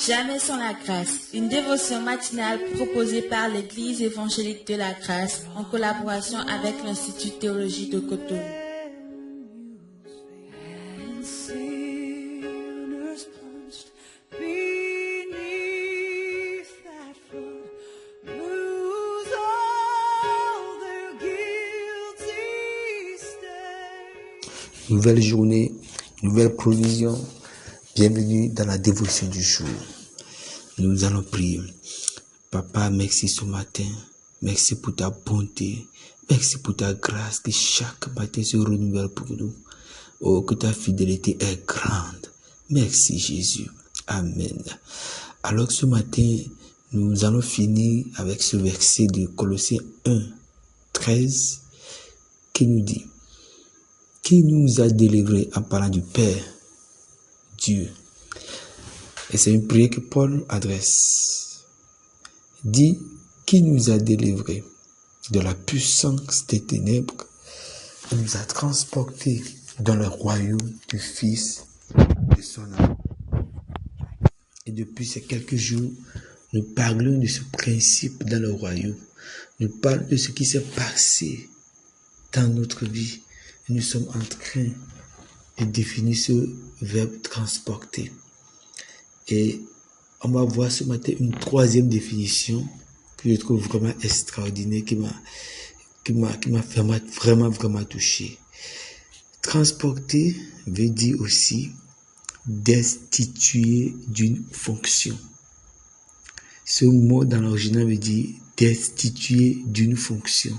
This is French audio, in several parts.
Jamais sans la grâce, une dévotion matinale proposée par l'Église évangélique de la grâce en collaboration avec l'Institut de théologie de Cotonou. Nouvelle journée, nouvelle provision. Bienvenue dans la dévotion du jour. Nous allons prier. Papa, merci ce matin. Merci pour ta bonté. Merci pour ta grâce qui chaque matin se renouvelle pour nous. Oh, que ta fidélité est grande. Merci Jésus. Amen. Alors ce matin, nous allons finir avec ce verset de Colossiens 1, 13 qui nous dit: qui nous a délivrés en parlant du Père, Dieu. Et c'est une prière que Paul adresse. Dit, qui nous a délivrés de la puissance des ténèbres et nous a transportés dans le royaume du Fils de son amour. Et depuis ces quelques jours, nous parlons de ce principe dans le royaume. Nous parlons de ce qui s'est passé dans notre vie. Nous sommes en train de définir ce verbe transporter. Et on va voir ce matin une troisième définition que je trouve vraiment extraordinaire, qui m'a vraiment touché. Transporter veut dire aussi destituer d'une fonction. Ce mot dans l'original veut dire destituer d'une fonction.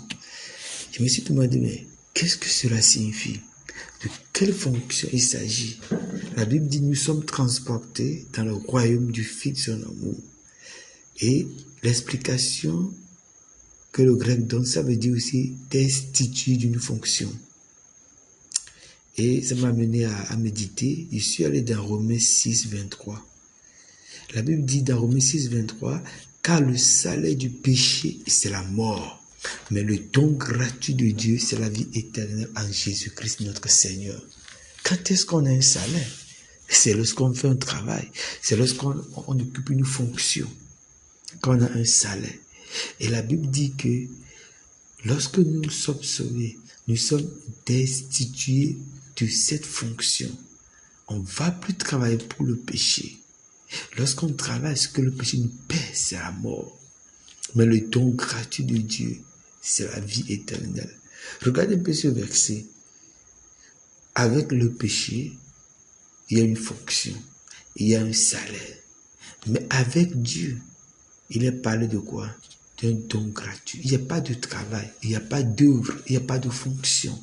Je me suis demandé, mais qu'est-ce que cela signifie? De quelle fonction il s'agit? La Bible dit nous sommes transportés dans le royaume du Fils de son amour. Et l'explication que le grec donne, ça veut dire aussi destituer d'une fonction. Et ça m'a amené à méditer. Je suis allé dans Romains 6, 23. La Bible dit dans Romains 6, 23, car le salaire du péché, c'est la mort. Mais le don gratuit de Dieu, c'est la vie éternelle en Jésus-Christ, notre Seigneur. Quand est-ce qu'on a un salaire? C'est lorsqu'on fait un travail. C'est lorsqu'on occupe une fonction. Qu'on a un salaire. Et la Bible dit que lorsque nous sommes sauvés, nous sommes destitués de cette fonction. On ne va plus travailler pour le péché. Lorsqu'on travaille, ce que le péché nous paie, c'est la mort. Mais le don gratuit de Dieu, c'est la vie éternelle. Regardez un peu ce verset. Avec le péché, il y a une fonction, il y a un salaire. Mais avec Dieu, il est parlé de quoi? D'un don gratuit. Il n'y a pas de travail, il n'y a pas d'œuvre, il n'y a pas de fonction.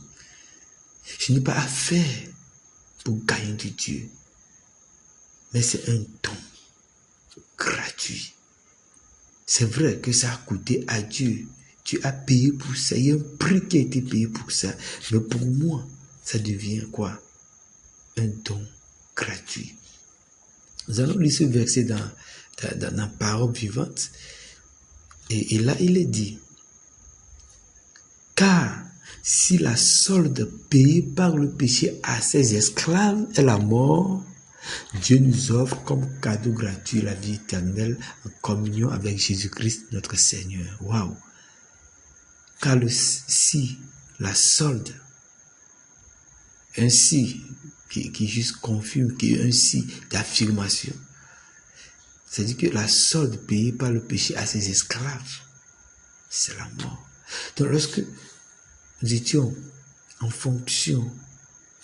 Je n'ai pas à faire pour gagner de Dieu. Mais c'est un don gratuit. C'est vrai que ça a coûté à Dieu. Tu as payé pour ça. Il y a un prix qui a été payé pour ça. Mais pour moi, ça devient quoi? Un don gratuit. Nous allons lire ce verset dans la parole vivante. Et là, il est dit, car si la solde payée par le péché à ses esclaves est la mort, Dieu nous offre comme cadeau gratuit la vie éternelle en communion avec Jésus-Christ notre Seigneur. Waouh! Car si la solde, ainsi, qui juste confirme, qui est un si d'affirmation, c'est-à-dire que la solde payée par le péché à ses esclaves, c'est la mort. Donc lorsque nous étions en fonction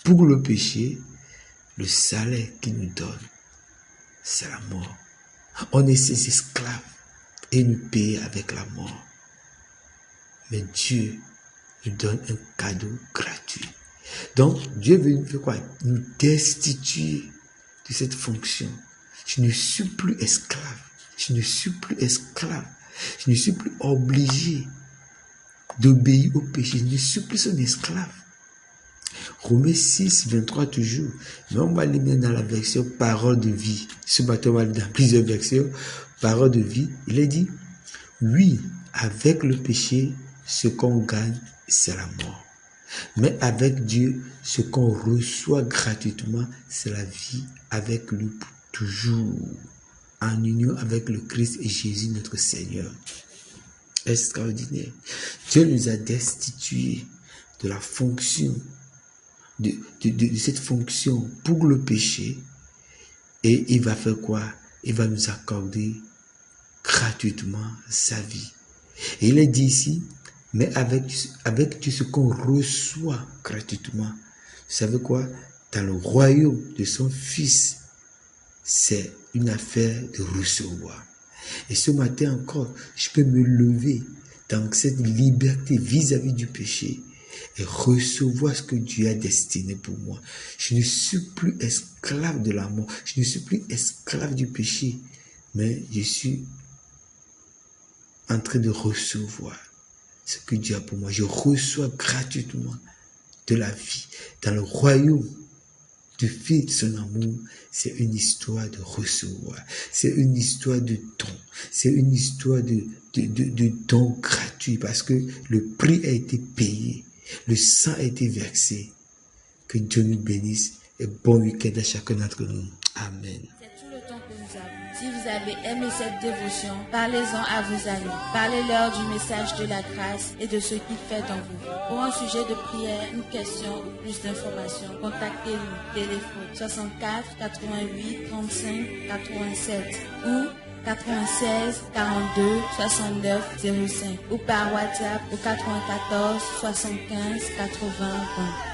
pour le péché, le salaire qu'il nous donne, c'est la mort. On est ses esclaves et nous paye avec la mort. Mais Dieu nous donne un cadeau gratuit. Donc, Dieu veut nous faire quoi? Nous destituer de cette fonction. Je ne suis plus esclave. Je ne suis plus esclave. Je ne suis plus obligé d'obéir au péché. Je ne suis plus un esclave. Romains 6, 23 toujours. Mais on va lire dans la version parole de vie. Ce matin, on va lire dans plusieurs versions. Parole de vie. Il est dit, oui, avec le péché, ce qu'on gagne, c'est la mort. Mais avec Dieu, ce qu'on reçoit gratuitement, c'est la vie avec lui pour toujours. en union avec le Christ et Jésus notre Seigneur. Extraordinaire. Dieu nous a destitués de la fonction, de cette fonction pour le péché. Et il va faire quoi? Il va nous accorder gratuitement sa vie. Et il est dit ici, mais avec ce qu'on reçoit gratuitement. Vous savez quoi? Dans le royaume de son Fils, c'est une affaire de recevoir. Et ce matin encore, je peux me lever dans cette liberté vis-à-vis du péché et recevoir ce que Dieu a destiné pour moi. Je ne suis plus esclave de la mort, je ne suis plus esclave du péché, mais je suis en train de recevoir ce que Dieu a pour moi. Je reçois gratuitement de la vie. Dans le royaume du Fils de son amour, c'est une histoire de recevoir. C'est une histoire de don. C'est une histoire de don gratuit parce que le prix a été payé. Le sang a été versé. Que Dieu nous bénisse et bon week-end à chacun d'entre nous. Amen. C'est tout le temps que nous avons. Si vous avez aimé cette dévotion, parlez-en à vos amis. Parlez-leur du message de la grâce et de ce qu'il fait en vous. Pour un sujet de prière, une question ou plus d'informations, contactez-nous. Téléphone 64 88 35 87 ou 96 42 69 05 ou par WhatsApp au 94 75 80 20.